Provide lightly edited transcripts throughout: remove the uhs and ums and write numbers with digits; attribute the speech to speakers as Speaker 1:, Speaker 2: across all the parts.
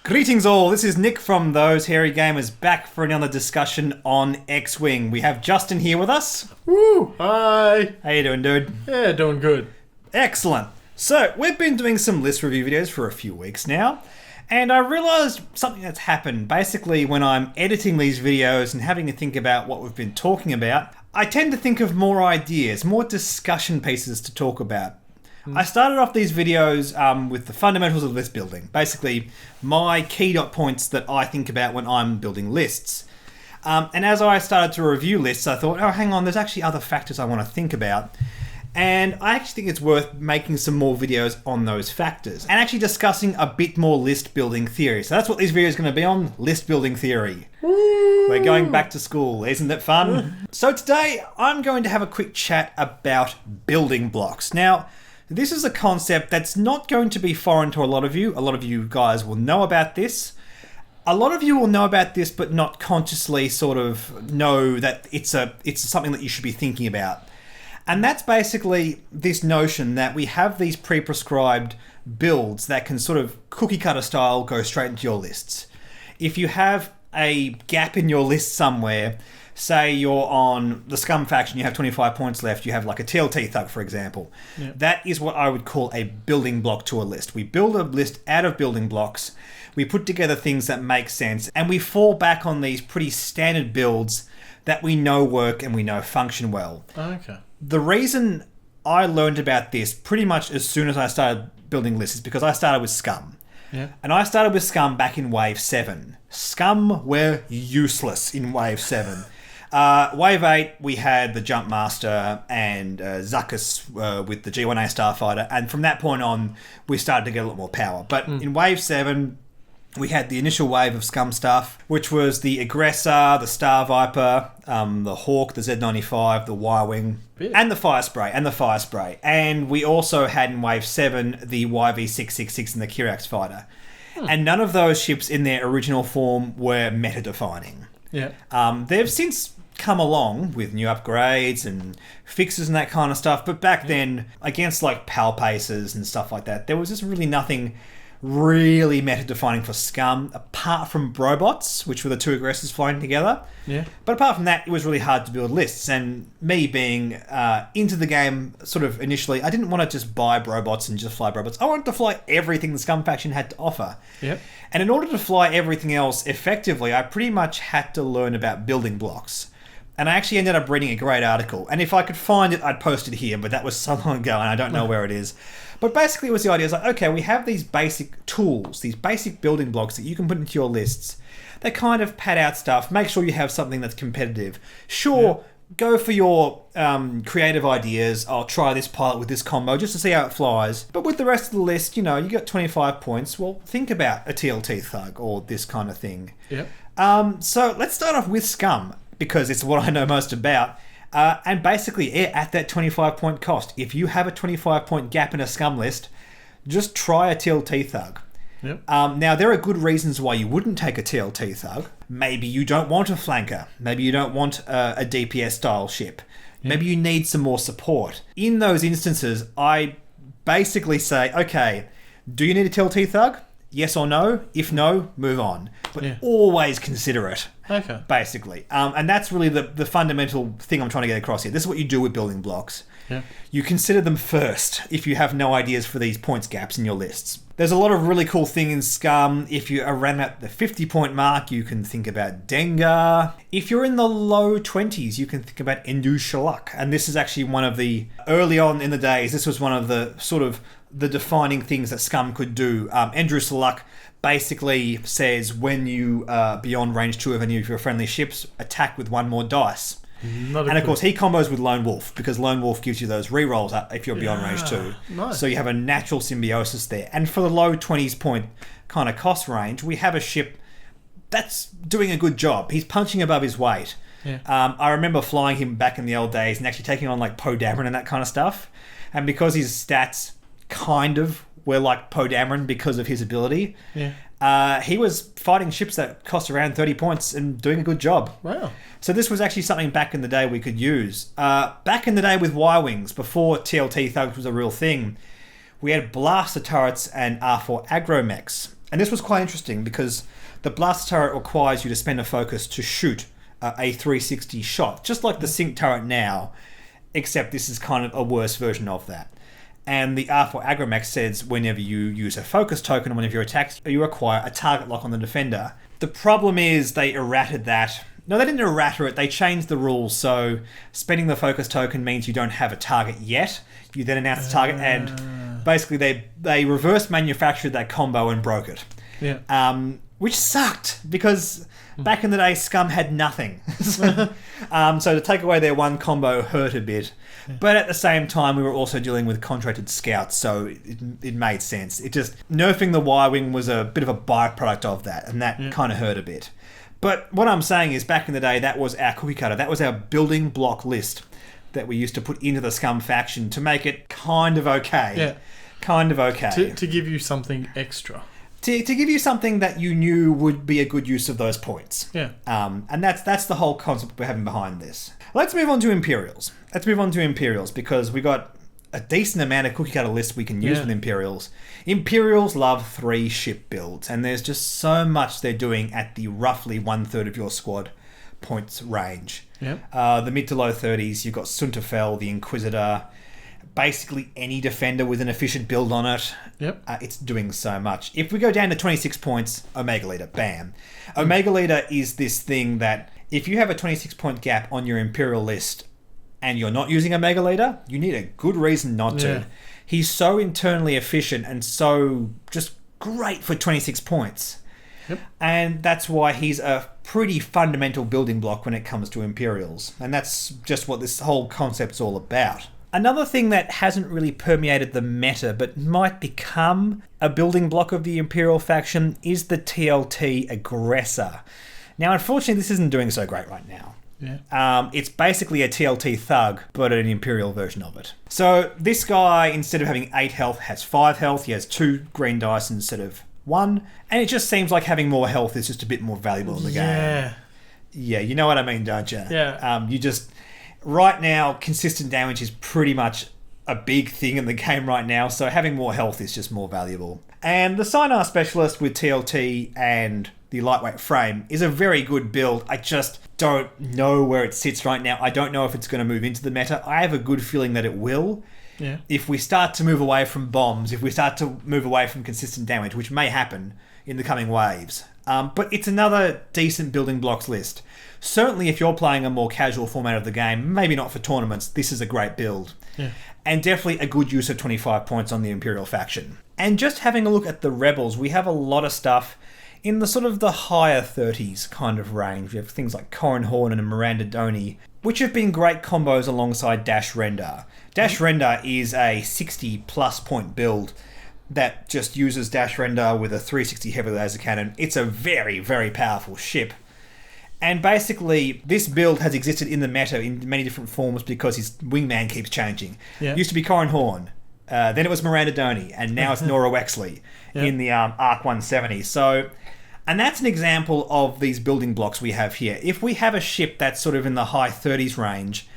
Speaker 1: Greetings all, this is Nick from Those Hairy Gamers back for another discussion on X-Wing. We have Justin here with us.
Speaker 2: Woo! Hi!
Speaker 1: How you doing, dude?
Speaker 2: Yeah, doing good.
Speaker 1: Excellent. So, we've been doing some list review videos for a few weeks now, and I realised something that's happened. Basically, when I'm editing these videos and having to think about what we've been talking about, I tend to think of more ideas, more discussion pieces to talk about. I started off these videos with the fundamentals of list building. Basically, my key dot points that I think about when I'm building lists. And as I started to review lists, I thought, oh, hang on, there's actually other factors I want to think about. And I actually think it's worth making some more videos on those factors and actually discussing a bit more list building theory. So that's what these videos are going to be on, list building theory. Woo! We're going back to school, isn't it fun? So today, I'm going to have a quick chat about building blocks. Now, this is a concept that's not going to be foreign to a lot of you. A lot of you guys will know about this. A lot of you will know about this, but not consciously sort of know that it's something that you should be thinking about. And that's basically this notion that we have these pre-prescribed builds that can sort of cookie cutter style go straight into your lists. If you have a gap in your list somewhere, say you're on the Scum faction, you have 25 points left, you have like a TLT thug, for example. Yep. That is what I would call a building block to a list. We build a list out of building blocks, we put together things that make sense, and we fall back on these pretty standard builds that we know work and we know function well.
Speaker 2: Okay.
Speaker 1: The reason I learned about this pretty much as soon as I started building lists is because I started with Scum.
Speaker 2: Yeah.
Speaker 1: And I started with Scum back in Wave 7. Scum were useless in Wave 7. Wave 8, we had the Jump Master and Zuckuss with the G1A Starfighter, and from that point on, we started to get a lot more power. But in Wave 7, we had the initial wave of Scum stuff, which was the Aggressor, the Star Viper, the Hawk, the Z95, the Y-Wing, and the Fire Spray. And we also had in Wave 7 the YV666 and the Kirax Fighter. And none of those ships in their original form were meta-defining.
Speaker 2: Yeah.
Speaker 1: They've since come along with new upgrades and fixes and that kind of stuff, but back then, against like PAL Pacers and stuff like that, there was just really nothing really meta-defining for Scum, apart from Brobots, which were the two aggressors flying together.
Speaker 2: Yeah.
Speaker 1: But apart from that, it was really hard to build lists, and me being into the game sort of initially, I didn't want to just buy Brobots and just fly Brobots. I wanted to fly everything the Scum faction had to offer.
Speaker 2: Yep.
Speaker 1: And in order to fly everything else effectively, I pretty much had to learn about building blocks. And I actually ended up reading a great article. And if I could find it, I'd post it here, but that was so long ago and I don't know where it is. But basically it was the idea, like, okay, we have these basic tools, these basic building blocks that you can put into your lists. They kind of pad out stuff, make sure you have something that's competitive. Sure, go for your creative ideas. I'll try this pilot with this combo just to see how it flies. But with the rest of the list, you know, you got 25 points. Well, think about a TLT thug or this kind of thing.
Speaker 2: Yep.
Speaker 1: So let's start off with Scum, because it's what I know most about. And basically, at that 25-point cost, if you have a 25-point gap in a Scum list, just try a TLT thug.
Speaker 2: Yep.
Speaker 1: Now, there are good reasons why you wouldn't take a TLT thug. Maybe you don't want a flanker. Maybe you don't want a DPS-style ship. Maybe you need some more support. In those instances, I basically say, okay, do you need a TLT thug? Yes or no? If no, move on. But always consider it.
Speaker 2: Okay.
Speaker 1: Basically. And that's really the fundamental thing I'm trying to get across here. This is what you do with building blocks.
Speaker 2: Yeah.
Speaker 1: You consider them first if you have no ideas for these points gaps in your lists. There's a lot of really cool things in Scum. If you're around at the 50-point mark, you can think about Dengar. If you're in the low 20s, you can think about Endu Shalak. And this is actually one of the, early on in the days, this was one of the sort of the defining things that Scum could do. Endu Shalak basically says when you beyond range 2 of any of your friendly ships, attack with 1 more dice. And of course, he combos with Lone Wolf, because Lone Wolf gives you those rerolls if you're beyond range 2.
Speaker 2: Nice.
Speaker 1: So you have a natural symbiosis there. And for the low 20s point kind of cost range, we have a ship that's doing a good job. He's punching above his weight.
Speaker 2: Yeah.
Speaker 1: I remember flying him back in the old days and actually taking on like Poe Dameron and that kind of stuff. And because his stats kind of were like Poe Dameron because of his ability, he was fighting ships that cost around 30 points and doing a good job.
Speaker 2: Wow.
Speaker 1: So this was actually something back in the day we could use. Back in the day with Y-Wings, before TLT thugs was a real thing, we had blaster turrets and R4 aggro mechs. And this was quite interesting because the blaster turret requires you to spend a focus to shoot a 360 shot, just like the sync turret now, except this is kind of a worse version of that. And the R4 Agromech says whenever you use a focus token on one of your attacks, you acquire a target lock on the defender. The problem is they errated that. No, they didn't errata it. They changed the rules. So spending the focus token means you don't have a target yet. You then announce the target, and basically they reverse manufactured that combo and broke it.
Speaker 2: Yeah.
Speaker 1: Which sucked because back in the day, Scum had nothing. So to take away their one combo hurt a bit. Yeah. But at the same time, we were also dealing with contracted scouts, so it made sense. It just nerfing the Y-Wing was a bit of a byproduct of that, and that kind of hurt a bit. But what I'm saying is, back in the day, that was our cookie cutter. That was our building block list that we used to put into the Scum faction to make it kind of okay.
Speaker 2: Yeah.
Speaker 1: Kind of okay.
Speaker 2: To give you something extra.
Speaker 1: To give you something that you knew would be a good use of those points.
Speaker 2: Yeah.
Speaker 1: And that's the whole concept we're having behind this. Let's move on to Imperials. Because we got a decent amount of cookie cutter lists we can use with Imperials. Imperials love 3 ship builds, and there's just so much they're doing at the roughly 1/3 of your squad points range.
Speaker 2: Yep.
Speaker 1: The mid to low 30s, you've got Sunterfell, the Inquisitor, basically any defender with an efficient build on it.
Speaker 2: Yep.
Speaker 1: It's doing so much. If we go down to 26 points, Omega Leader, bam. Omega Leader is this thing that if you have a 26 point gap on your Imperial list and you're not using Omega Leader, you need a good reason not to.
Speaker 2: Yeah.
Speaker 1: He's so internally efficient and so just great for 26 points.
Speaker 2: Yep.
Speaker 1: And that's why he's a pretty fundamental building block when it comes to Imperials. And that's just what this whole concept's all about. Another thing that hasn't really permeated the meta but might become a building block of the Imperial faction is the TLT Aggressor. Now, unfortunately, this isn't doing so great right now.
Speaker 2: Yeah.
Speaker 1: It's basically a TLT Thug, but an Imperial version of it. So this guy, instead of having 8 health, has 5 health. He has 2 green dice instead of 1. And it just seems like having more health is just a bit more valuable in the game. Yeah, you know what I mean, don't you?
Speaker 2: Yeah.
Speaker 1: Right now, consistent damage is pretty much a big thing in the game right now, so having more health is just more valuable. And the Sinar Specialist with TLT and the lightweight frame is a very good build. I just don't know where it sits right now. I don't know if it's going to move into the meta. I have a good feeling that it will.
Speaker 2: Yeah.
Speaker 1: If we start to move away from bombs, if we start to move away from consistent damage, which may happen in the coming waves. But it's another decent building blocks list. Certainly if you're playing a more casual format of the game, maybe not for tournaments, this is a great build.
Speaker 2: Yeah.
Speaker 1: And definitely a good use of 25 points on the Imperial faction. And just having a look at the Rebels, we have a lot of stuff in the sort of the higher 30s kind of range. We have things like Corran Horn and Miranda Doney, which have been great combos alongside Dash Render. Dash Render is a 60 plus point build that just uses Dash Render with a 360 heavy laser cannon. It's a very, very powerful ship. And basically, this build has existed in the meta in many different forms because his wingman keeps changing.
Speaker 2: Yeah.
Speaker 1: It used to be Corran Horn, then it was Miranda Doney, and now it's Nora Wexley in the Arc 170. So, and that's an example of these building blocks we have here. If we have a ship that's sort of in the high 30s range,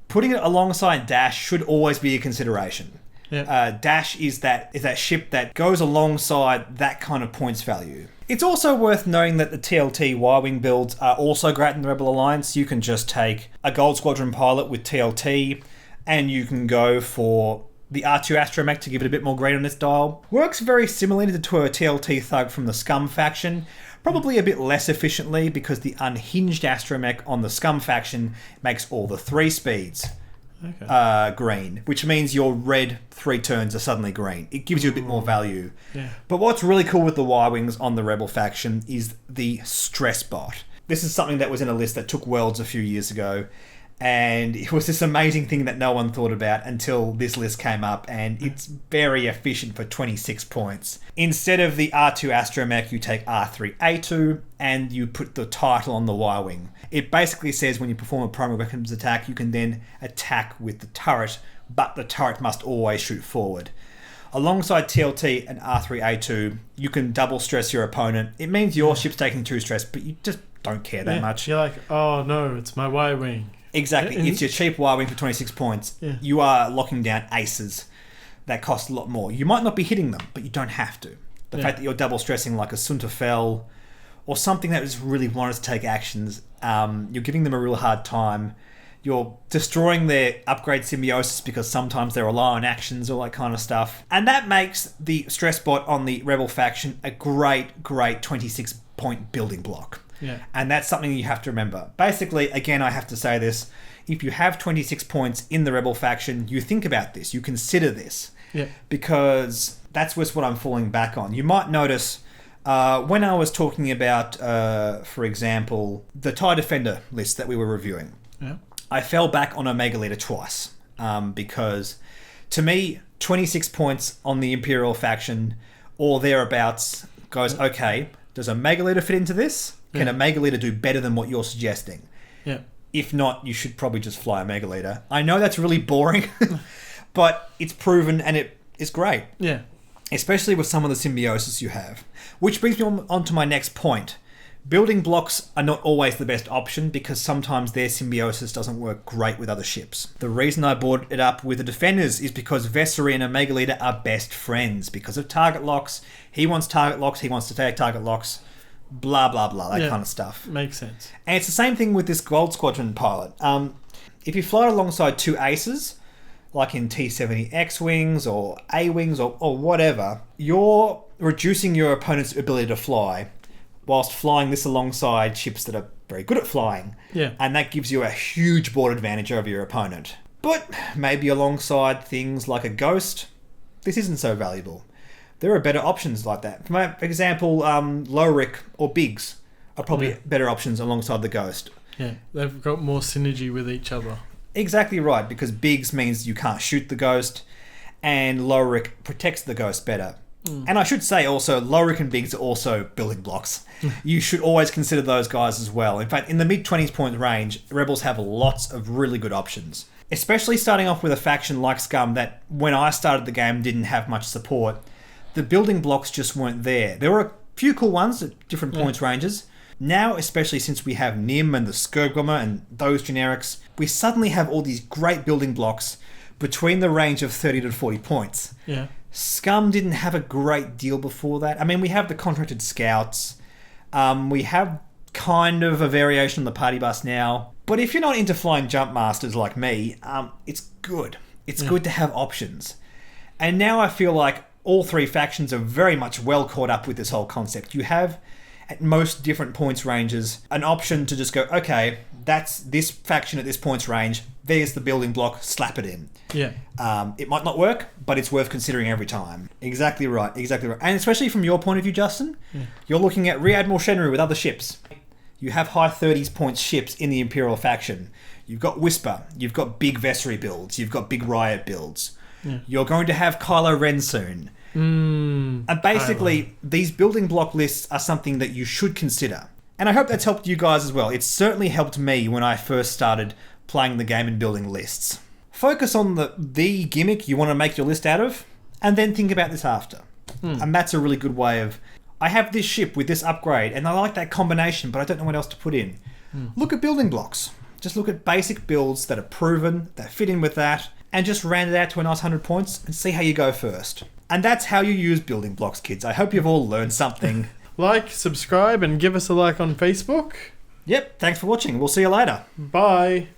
Speaker 1: putting it alongside Dash should always be a consideration.
Speaker 2: Yeah.
Speaker 1: Dash is that ship that goes alongside that kind of points value. It's also worth noting that the TLT Y-Wing builds are also great in the Rebel Alliance. You can just take a Gold Squadron pilot with TLT, and you can go for the R2 Astromech to give it a bit more green on its dial. Works very similarly to a TLT Thug from the Scum faction, probably a bit less efficiently because the unhinged Astromech on the Scum faction makes all the 3 speeds.
Speaker 2: Okay.
Speaker 1: Green, which means your red 3 turns are suddenly green. It gives you a bit more value.
Speaker 2: Yeah.
Speaker 1: But what's really cool with the Y-Wings on the Rebel faction is the Stress Bot. This is something that was in a list that took Worlds a few years ago, and it was this amazing thing that no one thought about until this list came up, and it's very efficient for 26 points. Instead of the R2 Astromech, you take R3A2, and you put the title on the Y-Wing. It basically says when you perform a primary weapons attack, you can then attack with the turret, but the turret must always shoot forward. Alongside TLT and R3A2, you can double stress your opponent. It means your ship's taking 2 stress, but you just don't care that much.
Speaker 2: You're like, oh no, it's my Y-Wing.
Speaker 1: Exactly. It's your cheap Y-Wing for 26 points.
Speaker 2: Yeah.
Speaker 1: You are locking down aces that cost a lot more. You might not be hitting them, but you don't have to. The fact that you're double stressing like a Sunterfell or something that just really wanted to take actions, you're giving them a real hard time. You're destroying their upgrade Symbiosis because sometimes they rely on actions, all that kind of stuff. And that makes the stress bot on the Rebel faction a great 26-point building block.
Speaker 2: Yeah.
Speaker 1: And that's something you have to remember. Basically, again, I have to say this. If you have 26 points in the Rebel faction, you think about this. You consider this.
Speaker 2: Yeah.
Speaker 1: Because that's just what I'm falling back on. You might notice when I was talking about, for example, the TIE Defender list that we were reviewing.
Speaker 2: Yeah.
Speaker 1: I fell back on Omega Leader twice because, to me, 26 points on the Imperial faction or thereabouts goes, okay, does Omega Leader fit into this? Can Omega Leader do better than what you're suggesting?
Speaker 2: Yeah.
Speaker 1: If not, you should probably just fly Omega Leader. I know that's really boring, but it's proven and it is great.
Speaker 2: Yeah.
Speaker 1: Especially with some of the Symbiosis you have. Which brings me on to my next point. Building blocks are not always the best option because sometimes their Symbiosis doesn't work great with other ships. The reason I brought it up with the Defenders is because Vessery and Omega Leader are best friends because of target locks. He wants target locks, he wants to take target locks, blah, blah, blah, that kind of stuff.
Speaker 2: Makes sense.
Speaker 1: And it's the same thing with this Gold Squadron pilot. If you fly alongside two aces, like in T-70 X-Wings or A-Wings or whatever, you're reducing your opponent's ability to fly whilst flying this alongside ships that are very good at flying.
Speaker 2: Yeah.
Speaker 1: And that gives you a huge board advantage over your opponent. But maybe alongside things like a Ghost, this isn't so valuable. There are better options like that. For example, Lowrick or Biggs are probably better options alongside the Ghost.
Speaker 2: Yeah, they've got more synergy with each other.
Speaker 1: Exactly right, because Biggs means you can't shoot the Ghost, and Lowrick protects the Ghost better. And I should say also, Lowrick and Biggs are also building blocks. You should always consider those guys as well. In fact, in the mid-20s point range, Rebels have lots of really good options. Especially starting off with a faction like Scum that, when I started the game, didn't have much support. The building blocks just weren't there. There were a few cool ones at different points ranges. Now, especially since we have Nim and the Skirgommer and those generics, we suddenly have all these great building blocks between the range of 30 to 40 points.
Speaker 2: Yeah.
Speaker 1: Scum didn't have a great deal before that. I mean, we have the contracted scouts. We have kind of a variation on the party bus now. But if you're not into flying jump masters like me, it's good. It's good to have options. And now I feel like all three factions are very much well caught up with this whole concept. You have, at most different points ranges, an option to just go, okay, that's this faction at this points range. There's the building block, slap it in.
Speaker 2: Yeah.
Speaker 1: It might not work, but it's worth considering every time. Exactly right, exactly right. And especially from your point of view, Justin, you're looking at Rear Admiral Shenru with other ships. You have high 30s points ships in the Imperial faction. You've got Whisper, you've got big Vessery builds, you've got big Riot builds. Yeah. You're going to have Kylo Ren soon. And basically, these building block lists are something that you should consider. And I hope that's helped you guys as well. It's certainly helped me when I first started playing the game and building lists. Focus on the gimmick you want to make your list out of, and then think about this after. And that's a really good way of, I have this ship with this upgrade, and I like that combination, but I don't know what else to put in. Look at building blocks. Just look at basic builds that are proven, that fit in with that, and just round it out to a nice 100 points and see how you go first. And that's how you use building blocks, kids. I hope you've all learned something.
Speaker 2: Like, subscribe, and give us a like on Facebook.
Speaker 1: Yep, thanks for watching. We'll see you later.
Speaker 2: Bye.